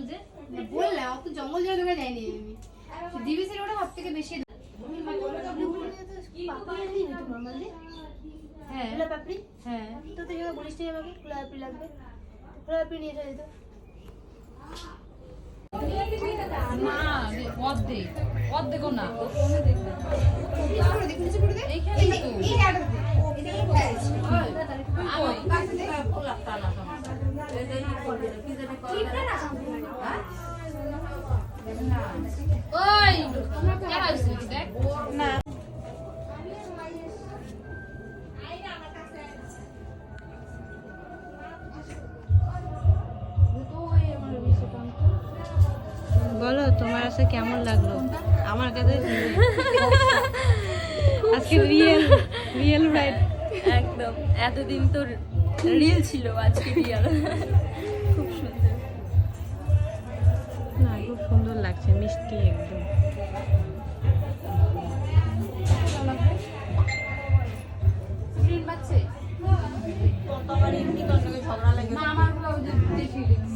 যে বললাম অত জঙ্গল জায়গায় যাইনি আমি ডিবিসির ওটা সব থেকে বেশি হ্যাঁ খোলা পাপড়ি হ্যাঁ তো তুই যখন বলিস নি আমাকে খোলা পাপড়ি লাগবে খোলা পাপড়ি নিয়ে এসে দিত না অর্ধেক অর্ধেকও না এইখানে ওই কেন আসছিস দেখ না বলো তোমার কাছে কেমন লাগলো? আমার কাছে আজকে রিয়েল রাইড একদম এতদিন তো রিয়েল ছিল, আজকে রিয়েল। খুব সুন্দর, না খুব সুন্দর লাগছে, মিষ্টি একদম। ঝগড়া লাগে না আমার ফিলিংস